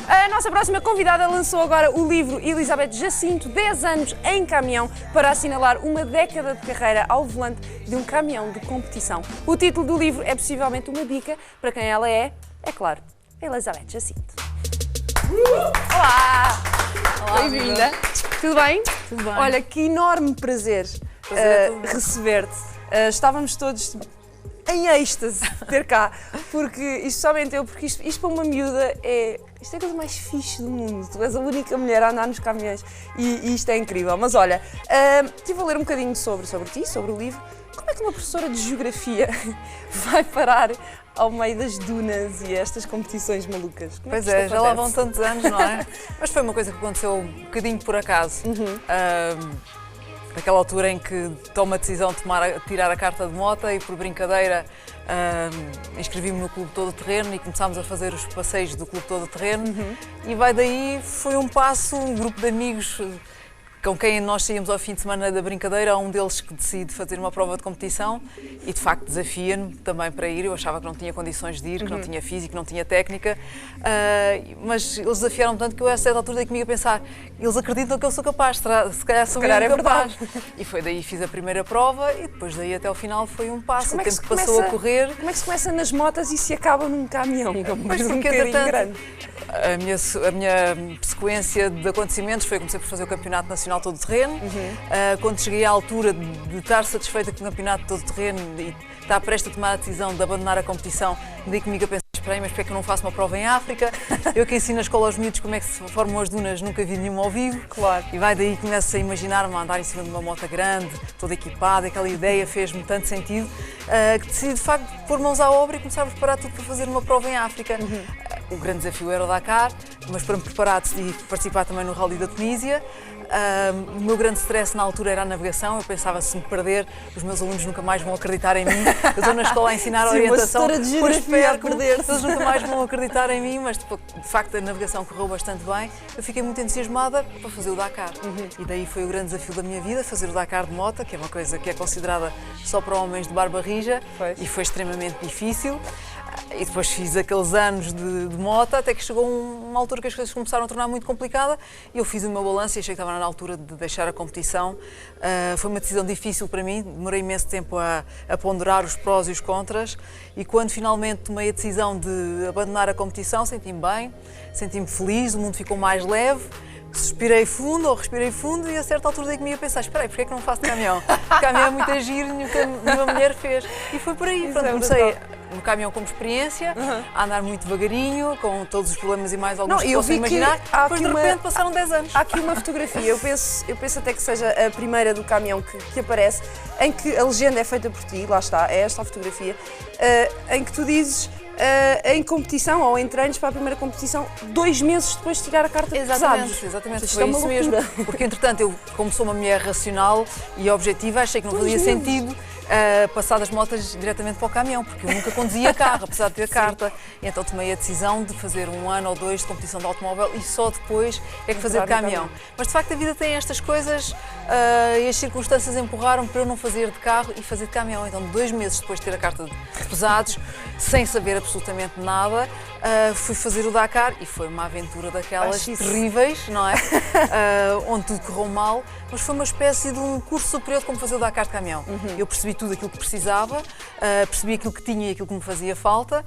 A nossa próxima convidada lançou agora o livro Elizabeth Jacinto, 10 anos em caminhão, para assinalar uma década de carreira ao volante de um caminhão de competição. O título do livro é possivelmente uma dica para quem ela é claro, Elizabeth Jacinto. Olá! Bem-vinda! Tudo bem? Tudo bem. Olha, que enorme prazer receber-te. Estávamos todos em êxtase de ter cá, porque, especialmente eu, porque isto para uma miúda isto é a coisa mais fixe do mundo. Tu és a única mulher a andar nos caminhões e isto é incrível. Mas olha, estive a ler um bocadinho sobre ti, sobre o livro. Como é que uma professora de geografia vai parar ao meio das dunas e estas competições malucas? Pois é, já lá vão tantos anos, não é? Mas foi uma coisa que aconteceu um bocadinho por acaso. Naquela altura em que tomo a decisão de tirar a carta de moto e, por brincadeira, inscrevi-me no Clube Todo Terreno e começámos a fazer os passeios do Clube Todo Terreno. E vai daí, foi um passo, um grupo de amigos com quem nós saímos ao fim de semana da brincadeira, há um deles que decide fazer uma prova de competição e de facto desafia-me também para ir. Eu achava que não tinha condições de ir, que não tinha físico, que não tinha técnica, mas eles desafiaram-me tanto que eu a certa altura dei comigo a pensar, eles acreditam que eu sou capaz, se calhar sou eu capaz. E foi daí que fiz a primeira prova e depois daí até ao final foi um passo, o tempo que passou a correr. Como é que se começa nas motas e se acaba num caminhão? Mas um bocadinho grande. A minha sequência de acontecimentos foi que comecei por fazer o Campeonato Nacional Todo Terreno. Quando cheguei à altura de estar satisfeita com o Campeonato Todo Terreno e estar prestes a tomar a decisão de abandonar a competição, dei comigo a pensar, espera, mas porque é que eu não faço uma prova em África? Eu que ensino na escola aos miúdos como é que se formam as dunas, nunca vi nenhuma ao vivo. Claro. E vai daí que começo a imaginar-me a andar em cima de uma moto grande, toda equipada, aquela ideia fez-me tanto sentido, que decidi de facto pôr mãos à obra e começar a preparar tudo para fazer uma prova em África. O grande desafio era o Dakar, mas para me preparar decidi participar também no Rally da Tunísia. O meu grande stress na altura era a navegação. Eu pensava, se me perder, os meus alunos nunca mais vão acreditar em mim. Eu estou na escola a ensinar a orientação, por espero perder, eles nunca mais vão acreditar em mim, mas de facto a navegação correu bastante bem. Eu fiquei muito entusiasmada para fazer o Dakar. E daí foi o grande desafio da minha vida, fazer o Dakar de moto, que é uma coisa que é considerada só para homens de barba rija, e foi extremamente difícil. E depois fiz aqueles anos de moto, até que chegou uma altura que as coisas começaram a tornar muito complicada e eu fiz o meu balanço e achei que estava na altura de deixar a competição. Foi uma decisão difícil para mim, demorei imenso tempo a ponderar os prós e os contras e quando finalmente tomei a decisão de abandonar a competição, senti-me bem, senti-me feliz, o mundo ficou mais leve. Respirei fundo e a certa altura dei comigo a pensar, espera aí, porque é que não faço de caminhão? O caminhão é muito giro e o que a minha mulher fez. E foi por aí, pronto, comecei no caminhão como experiência, a andar muito devagarinho, com todos os problemas e mais alguns que possam imaginar. Depois de repente passaram 10 anos. Há aqui uma fotografia, eu penso até que seja a primeira do caminhão que aparece, em que a legenda é feita por ti, lá está, é esta a fotografia, em que tu dizes em competição ou em treinos para a primeira competição, 2 meses depois de tirar a carta de pesados. Exatamente, foi isso mesmo. Porque entretanto eu, como sou uma mulher racional e objetiva, achei que não fazia sentido passar das motas diretamente para o caminhão, porque eu nunca conduzia carro, apesar de ter carta. E então tomei a decisão de fazer 1 ano ou 2 de competição de automóvel e só depois é que fazer caminhão. Mas de facto a vida tem estas coisas e as circunstâncias empurraram para eu não fazer de carro e fazer de caminhão. Então 2 meses depois de ter a carta de pesados, sem saber absolutamente nada, fui fazer o Dakar e foi uma aventura daquelas terríveis, não é? Onde tudo correu mal, mas foi uma espécie de um curso superior de como fazer o Dakar de caminhão. Eu percebi tudo aquilo que precisava, percebi aquilo que tinha e aquilo que me fazia falta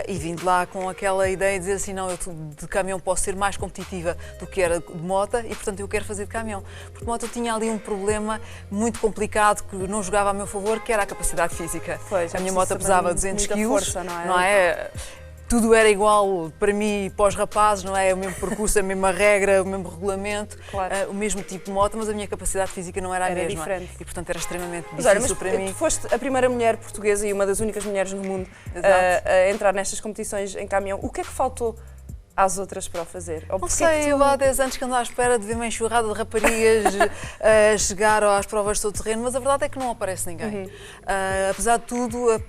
e vim de lá com aquela ideia de dizer assim, não, eu de caminhão posso ser mais competitiva do que era de moto e portanto eu quero fazer de caminhão. Porque de moto eu tinha ali um problema muito complicado que não jogava a meu favor, que era a capacidade física. Pois, a minha moto pesava 200 kg, força, não é? Tudo era igual para mim e para os rapazes, não é? O mesmo percurso, a mesma regra, o mesmo regulamento, o mesmo tipo de moto, mas a minha capacidade física não era a mesma. Diferente. E portanto era extremamente difícil para mim. Tu foste a primeira mulher portuguesa e uma das únicas mulheres no mundo a entrar nestas competições em caminhão. O que é que faltou às outras para o fazer? Não sei, eu há 10 anos que ando à espera de ver uma enxurrada de raparigas a chegar às provas de todo terreno, mas a verdade é que não aparece ninguém. Apesar de tudo,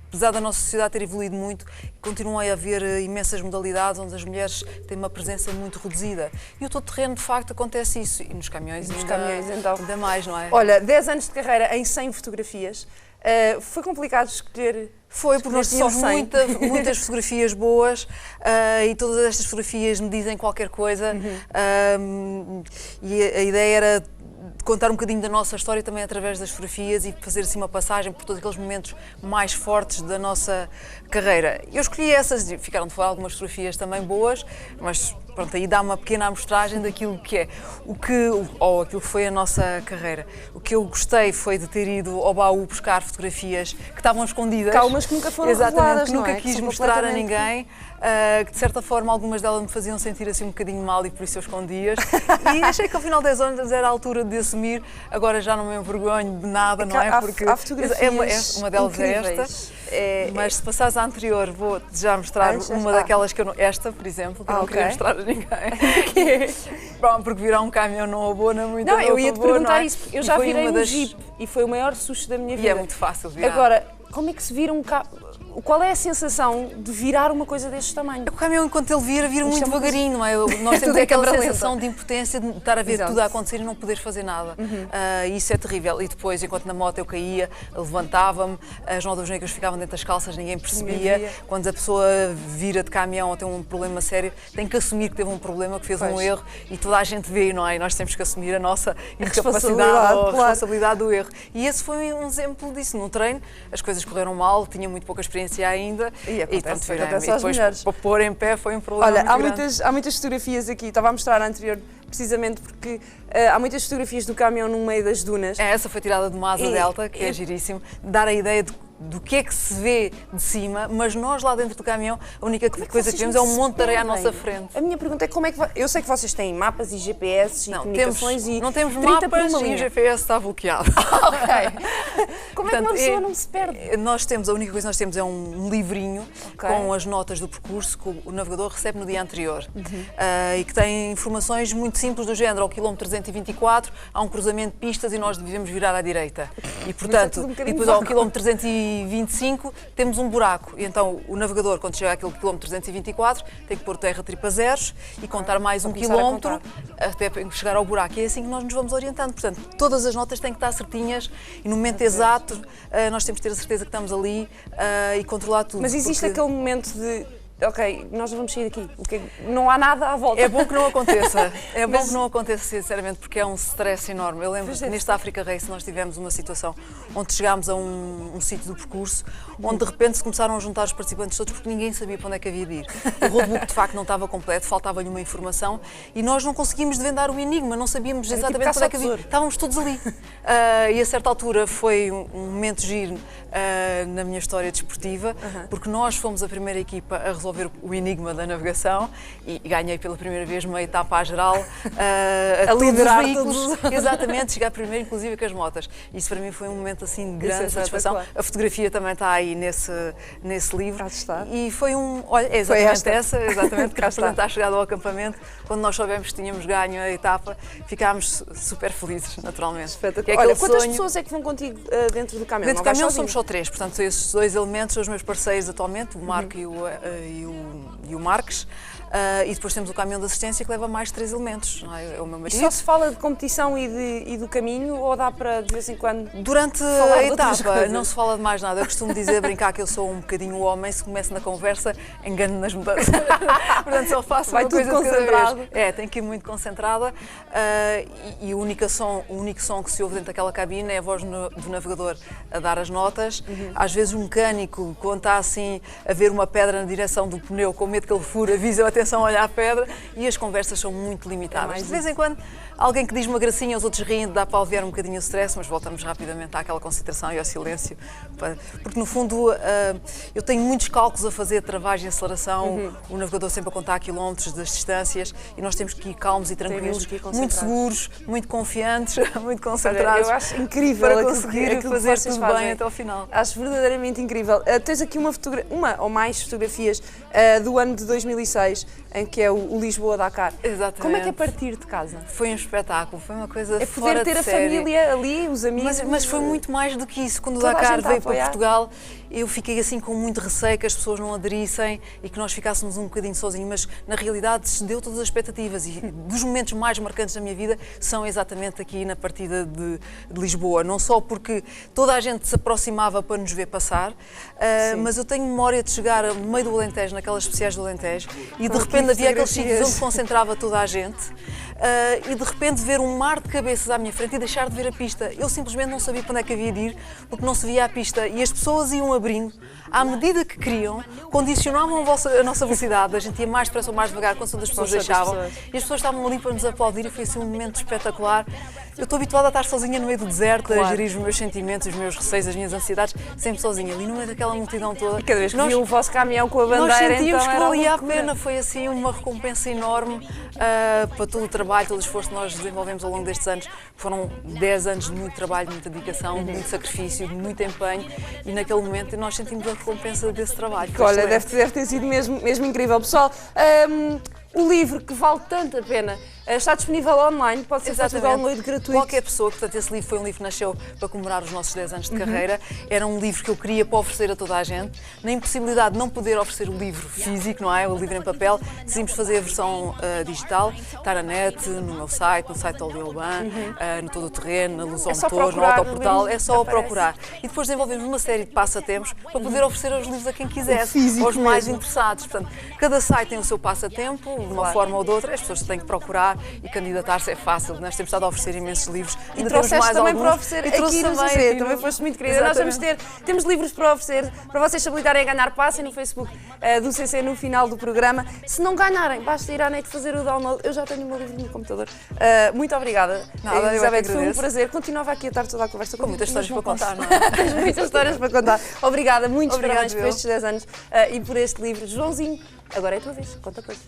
apesar da nossa sociedade ter evoluído muito, continuam a haver imensas modalidades onde as mulheres têm uma presença muito reduzida. E o todo terreno, de facto, acontece isso. E nos caminhões, então. ainda mais, não é? Olha, 10 anos de carreira em 100 fotografias. Foi complicado escolher. Foi, porque nós tínhamos muitas fotografias boas e todas estas fotografias me dizem qualquer coisa e a ideia era contar um bocadinho da nossa história também através das fotografias e fazer assim uma passagem por todos aqueles momentos mais fortes da nossa carreira. Eu escolhi essas, ficaram de fora algumas fotografias também boas, mas pronto, aí dá uma pequena amostragem daquilo que é, ou aquilo que foi a nossa carreira. O que eu gostei foi de ter ido ao baú buscar fotografias que estavam escondidas. Calmas que nunca foram reveladas, que nunca quis mostrar a ninguém. Que de certa forma algumas delas me faziam sentir assim um bocadinho mal e por isso eu escondia-as. E achei que ao final de 10 anos era a altura de assumir, agora já não me envergonho de nada, não é? Porque há fotografias uma delas incríveis. É esta, mas se passares à anterior vou já mostrar uma daquelas que eu não... Esta, por exemplo, que eu não queria mostrar a ninguém. Bom, porque virar um caminhão não abona muito. Não, eu ia-te perguntar isso, porque eu já virei um Jeep e foi o maior susto da minha vida. E é muito fácil virar. Agora, como é que se vira um carro? Qual é a sensação de virar uma coisa deste tamanho? O caminhão, enquanto ele vira muito devagarinho, não é? Nós temos aquela sensação de impotência de estar a ver tudo a acontecer e não poderes fazer nada. Isso é terrível. E depois, enquanto na moto eu caía, levantava-me, as nódoas negras ficavam dentro das calças, ninguém percebia. Quando a pessoa vira de caminhão ou tem um problema sério, tem que assumir que teve um problema, que fez um erro e toda a gente vê, não é? E nós temos que assumir a nossa incapacidade ou a responsabilidade do erro. E esse foi um exemplo disso. Num treino, as coisas correram mal, tinha muito pouca experiência ainda acontece e depois para pôr em pé foi um problema. Olha, há muitas fotografias aqui, estava a mostrar a anterior precisamente porque há muitas fotografias do caminhão no meio das dunas. Essa foi tirada de uma asa delta, que é giríssimo, dar a ideia do que é que se vê de cima, mas nós lá dentro do caminhão a única coisa que vemos é um monte de areia à nossa frente. A minha pergunta é como é que eu sei que vocês têm mapas e GPS e comunicações não temos mapas e o GPS está bloqueado. Ok. Como é que uma pessoa não se perde? A única coisa que nós temos é um livrinho com as notas do percurso que o navegador recebe no dia anterior e que tem informações muito simples do género, ao quilómetro 324 há um cruzamento de pistas e nós devemos virar à direita. E portanto, depois ao quilómetro 325 temos um buraco e então o navegador, quando chega àquele quilómetro 324, tem que pôr terra tripa zeros e contar mais um quilómetro até chegar ao buraco. E é assim que nós nos vamos orientando. Portanto, todas as notas têm que estar certinhas e no momento exato nós temos que ter a certeza que estamos ali e controlar tudo. Mas existe aquele momento de ok, nós não vamos sair daqui, não há nada à volta. É bom que não aconteça, bom que não aconteça sinceramente, porque é um stress enorme. Eu lembro que neste Africa Race nós tivemos uma situação onde chegámos a um sítio do percurso, onde de repente se começaram a juntar os participantes todos porque ninguém sabia para onde é que havia de ir. O roadbook de facto não estava completo, faltava-lhe uma informação e nós não conseguimos desvendar o enigma, não sabíamos exatamente para onde é que havia. Estávamos todos ali. E a certa altura foi um momento giro na minha história desportiva, porque nós fomos a primeira equipa a resolver o enigma da navegação e ganhei pela primeira vez uma etapa à geral a liderar todos. Exatamente, chegar primeiro inclusive com as motas. Isso para mim foi um momento assim de grande satisfação. A fotografia também está aí nesse livro. E foi é exatamente essa, exatamente, que está chegado ao acampamento. Quando nós soubemos que tínhamos ganho a etapa, ficámos super felizes, naturalmente. Espetacular. Olha, quantas pessoas é que vão contigo dentro do caminhão? Dentro do caminhão somos só 3, portanto esses 2 elementos são os meus parceiros atualmente, o Marco e o Marques. E depois temos o caminhão de assistência que leva mais 3 elementos. Não é? É o meu marido. E só se fala de competição e do caminho ou dá para de vez em quando? Durante a etapa não se fala de mais nada. Eu costumo dizer, brincar que eu sou um bocadinho homem, se começo na conversa, engano nas mudanças. Portanto, só faço uma coisa de cada vez. Tenho que ir muito concentrada e o único som que se ouve dentro daquela cabine é a voz do navegador a dar as notas. Às vezes o mecânico, quando está assim a ver uma pedra na direção do pneu, com medo que ele fure, avisa atenção a olhar a pedra e as conversas são muito limitadas. De vez em quando, alguém que diz uma gracinha, os outros riem, dá para aliviar um bocadinho o stress, mas voltamos rapidamente àquela concentração e ao silêncio. Porque, no fundo, eu tenho muitos cálculos a fazer de travagem e aceleração, o navegador sempre a contar quilómetros das distâncias e nós temos que ir calmos e tranquilos, muito seguros, muito confiantes, muito concentrados. Eu acho incrível para conseguir fazer tudo bem até ao final. Acho verdadeiramente incrível. Tens aqui uma ou mais fotografias do ano de 2006. mais, em que é o Lisboa-Dakar. Exatamente. Como é que é partir de casa? Foi um espetáculo, foi uma coisa É fora poder ter de a série. família ali, os amigos. Mas foi muito mais do que isso. Quando o Toda a Dakar gente a veio para apoiar. Portugal, eu fiquei assim com muito receio que as pessoas não aderissem e que nós ficássemos um bocadinho sozinhos, mas na realidade cedeu todas as expectativas e dos momentos mais marcantes da minha vida são exatamente aqui na partida de Lisboa. Não só porque toda a gente se aproximava para nos ver passar, mas eu tenho memória de chegar no meio do Alentejo, naquelas especiais do Alentejo, e de repente havia aqueles sítios onde concentrava toda a gente. E de repente ver um mar de cabeças à minha frente e deixar de ver a pista. Eu simplesmente não sabia para onde é que havia de ir, porque não se via a pista e as pessoas iam abrindo à medida que queriam, condicionavam a nossa velocidade, a gente ia mais depressa ou mais devagar quando as pessoas deixavam e as pessoas estavam ali para nos aplaudir e foi assim um momento espetacular. Eu estou habituada a estar sozinha no meio do deserto, a gerir os meus sentimentos, os meus receios, as minhas ansiedades, sempre sozinha, ali no meio daquela multidão toda. E cada vez que viu o vosso caminhão com a bandeira, nós sentíamos então que era valia a loucura. pena, foi assim uma recompensa enorme para todo o trabalho, todo o esforço que nós desenvolvemos ao longo destes anos. Foram 10 anos de muito trabalho, de muita dedicação, de muito sacrifício, de muito empenho e naquele momento nós sentimos a recompensa desse trabalho. Olha, deve ter sido mesmo incrível. Pessoal, o livro que vale tanto a pena está disponível online, pode ser feito download gratuito. Qualquer pessoa, portanto, esse livro foi um livro que nasceu para comemorar os nossos 10 anos de carreira. Era um livro que eu queria para oferecer a toda a gente. Na impossibilidade de não poder oferecer o livro físico, não é? O livro em papel, decidimos fazer a versão digital. Está na net, no meu site, no site do Audioban, no Todo o Terreno, na Luz ao Motor, no Autoportal. É só procurar. E depois desenvolvemos uma série de passatempos para poder oferecer os livros a quem quisesse, aos mais interessados. Portanto, cada site tem o seu passatempo, de uma forma ou de outra. As pessoas têm que procurar e candidatar-se é fácil. Nós temos estado a oferecer imensos livros. E trouxeste também para oferecer aqui no CC. Também no... foste muito querida. Nós temos livros para oferecer, para vocês se habilitarem a ganhar. Passem no Facebook do CC no final do programa. Se não ganharem, basta ir à net fazer o download. Eu já tenho o meu livro no computador. Muito obrigada. Nada, Elizabeth, foi um prazer. Continuava aqui a estar toda a conversa com muitas histórias para contar, não é? Tens muitas histórias para contar. Obrigada, muitos parabéns por estes 10 anos e por este livro. Joãozinho, agora é a tua vez. Conta coisas.